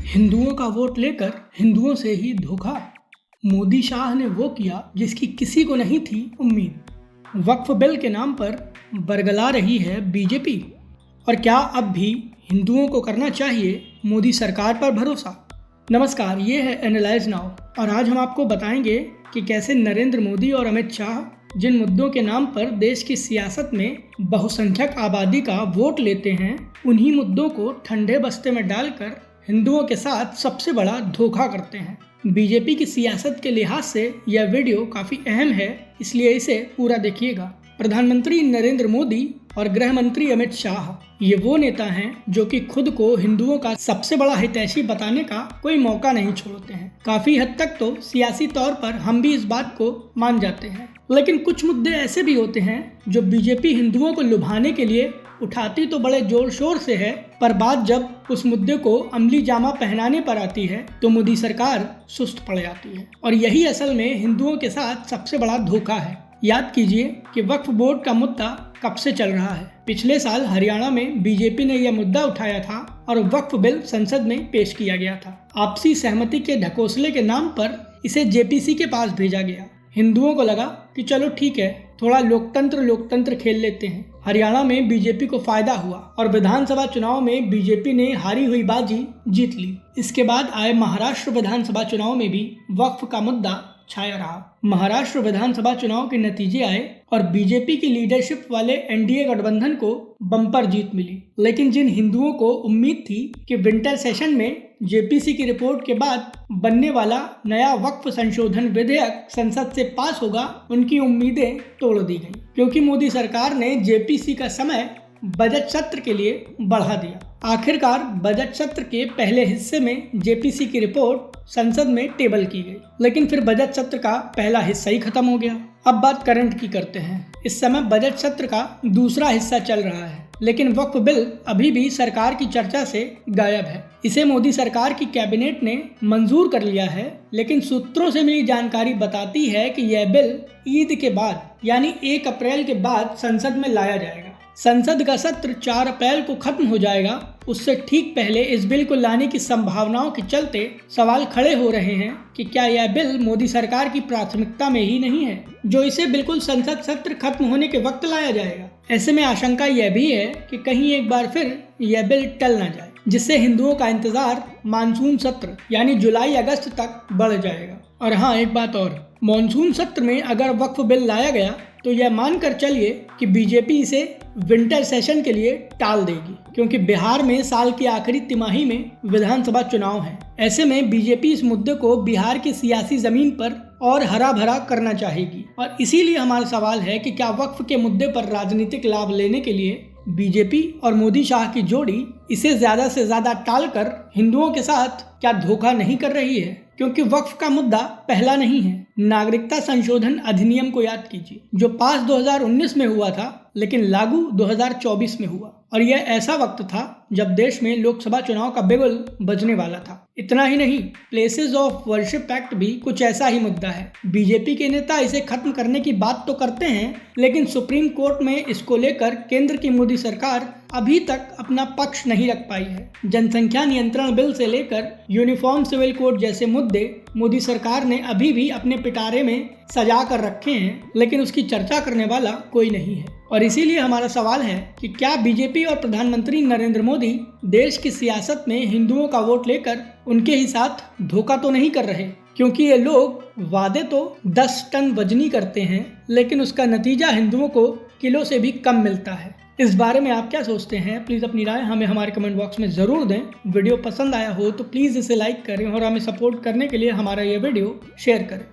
हिंदुओं का वोट लेकर हिंदुओं से ही धोखा। मोदी शाह ने वो किया जिसकी किसी को नहीं थी उम्मीद। वक्फ बिल के नाम पर बरगला रही है बीजेपी। और क्या अब भी हिंदुओं को करना चाहिए मोदी सरकार पर भरोसा? नमस्कार, ये है एनालाइज नाउ और आज हम आपको बताएंगे कि कैसे नरेंद्र मोदी और अमित शाह जिन मुद्दों के नाम पर देश की सियासत में बहुसंख्यक आबादी का वोट लेते हैं, उन्हीं मुद्दों को ठंडे बस्ते में डालकर हिंदुओं के साथ सबसे बड़ा धोखा करते हैं। बीजेपी की सियासत के लिहाज से यह वीडियो काफी अहम है, इसलिए इसे पूरा देखिएगा। प्रधानमंत्री नरेंद्र मोदी और गृह मंत्री अमित शाह ये वो नेता हैं जो कि खुद को हिंदुओं का सबसे बड़ा हितैषी बताने का कोई मौका नहीं छोड़ते हैं। काफी हद तक तो सियासी तौर पर हम भी इस बात को मान जाते हैं, लेकिन कुछ मुद्दे ऐसे भी होते हैं जो बीजेपी हिंदुओं को लुभाने के लिए उठाती तो बड़े जोर शोर से है, पर बात जब उस मुद्दे को अमली जामा पहनाने पर आती है तो मोदी सरकार सुस्त पड़ जाती है। और यही असल में हिंदुओं के साथ सबसे बड़ा धोखा है। याद कीजिए कि वक्फ बोर्ड का मुद्दा कब से चल रहा है। पिछले साल हरियाणा में बीजेपी ने यह मुद्दा उठाया था और वक्फ बिल संसद में पेश किया गया था। आपसी सहमति के ढकोसले के नाम पर इसे जेपीसी के पास भेजा गया। हिंदुओं को लगा कि चलो ठीक है, थोड़ा लोकतंत्र खेल लेते हैं। हरियाणा में बीजेपी को फायदा हुआ और विधानसभा चुनाव में बीजेपी ने हारी हुई बाजी जीत ली। इसके बाद आए महाराष्ट्र विधानसभा चुनाव में भी वक्फ का मुद्दा छाया रहा। महाराष्ट्र विधानसभा चुनाव के नतीजे आए और बीजेपी की लीडरशिप वाले एनडीए गठबंधन को बम्पर जीत मिली। लेकिन जिन हिंदुओं को उम्मीद थी कि विंटर सेशन में जेपीसी की रिपोर्ट के बाद बनने वाला नया वक्फ संशोधन विधेयक संसद से पास होगा, उनकी उम्मीदें तोड़ दी गई, क्योंकि मोदी सरकार ने जेपीसी का समय बजट सत्र के लिए बढ़ा दिया। आखिरकार बजट सत्र के पहले हिस्से में जेपीसी की रिपोर्ट संसद में टेबल की गई, लेकिन फिर बजट सत्र का पहला हिस्सा ही खत्म हो गया। अब बात करंट की करते हैं। इस समय बजट सत्र का दूसरा हिस्सा चल रहा है, लेकिन वक्फ बिल अभी भी सरकार की चर्चा से गायब है। इसे मोदी सरकार की कैबिनेट ने मंजूर कर लिया है, लेकिन सूत्रों से मिली जानकारी बताती है कि यह बिल ईद के बाद यानी 1 अप्रैल के बाद संसद में लाया जाएगा। संसद का सत्र 4 अप्रैल को खत्म हो जाएगा। उससे ठीक पहले इस बिल को लाने की संभावनाओं के चलते सवाल खड़े हो रहे हैं कि क्या यह बिल मोदी सरकार की प्राथमिकता में ही नहीं है, जो इसे बिल्कुल संसद सत्र खत्म होने के वक्त लाया जाएगा। ऐसे में आशंका यह भी है कि कहीं एक बार फिर यह बिल टल न जाए, जिससे हिंदुओं का इंतजार मानसून सत्र यानी जुलाई अगस्त तक बढ़ जाएगा। और हाँ, एक बात और, मानसून सत्र में अगर वक्फ बिल लाया गया तो यह मानकर चलिए कि बीजेपी इसे विंटर सेशन के लिए टाल देगी, क्योंकि बिहार में साल की आखिरी तिमाही में विधानसभा चुनाव है। ऐसे में बीजेपी इस मुद्दे को बिहार की सियासी जमीन पर और हरा भरा करना चाहेगी। और इसीलिए हमारा सवाल है कि क्या वक्फ के मुद्दे पर राजनीतिक लाभ लेने के लिए बीजेपी और मोदी शाह की जोड़ी इसे ज्यादा से ज्यादा टालकर हिंदुओं के साथ क्या धोखा नहीं कर रही है? क्योंकि वक्फ का मुद्दा पहला नहीं है। नागरिकता संशोधन अधिनियम को याद कीजिए, जो पास 2019 में हुआ था, लेकिन लागू 2024 में हुआ। और यह ऐसा वक्त था जब देश में लोकसभा चुनाव का बिगुल बजने वाला था। इतना ही नहीं, प्लेसेस ऑफ वर्शिप एक्ट भी कुछ ऐसा ही मुद्दा है। बीजेपी के नेता इसे खत्म करने की बात तो करते हैं, लेकिन सुप्रीम कोर्ट में इसको लेकर केंद्र की मोदी सरकार अभी तक अपना पक्ष नहीं रख पाई है। जनसंख्या नियंत्रण बिल से लेकर यूनिफॉर्म सिविल कोड जैसे मुद्दे मोदी सरकार ने अभी भी अपने पिटारे में सजा कर रखे हैं, लेकिन उसकी चर्चा करने वाला कोई नहीं है। और इसीलिए हमारा सवाल है कि क्या बीजेपी और प्रधानमंत्री नरेंद्र मोदी देश की सियासत में हिंदुओं का वोट लेकर उनके ही साथ धोखा तो नहीं कर रहे? क्योंकि ये लोग वादे तो 10 टन वजनी करते हैं, लेकिन उसका नतीजा हिंदुओं को किलो से भी कम मिलता है। इस बारे में आप क्या सोचते हैं? प्लीज़ अपनी राय हमें हमारे कमेंट बॉक्स में ज़रूर दें। वीडियो पसंद आया हो तो प्लीज़ इसे लाइक करें और हमें सपोर्ट करने के लिए हमारा ये वीडियो शेयर करें।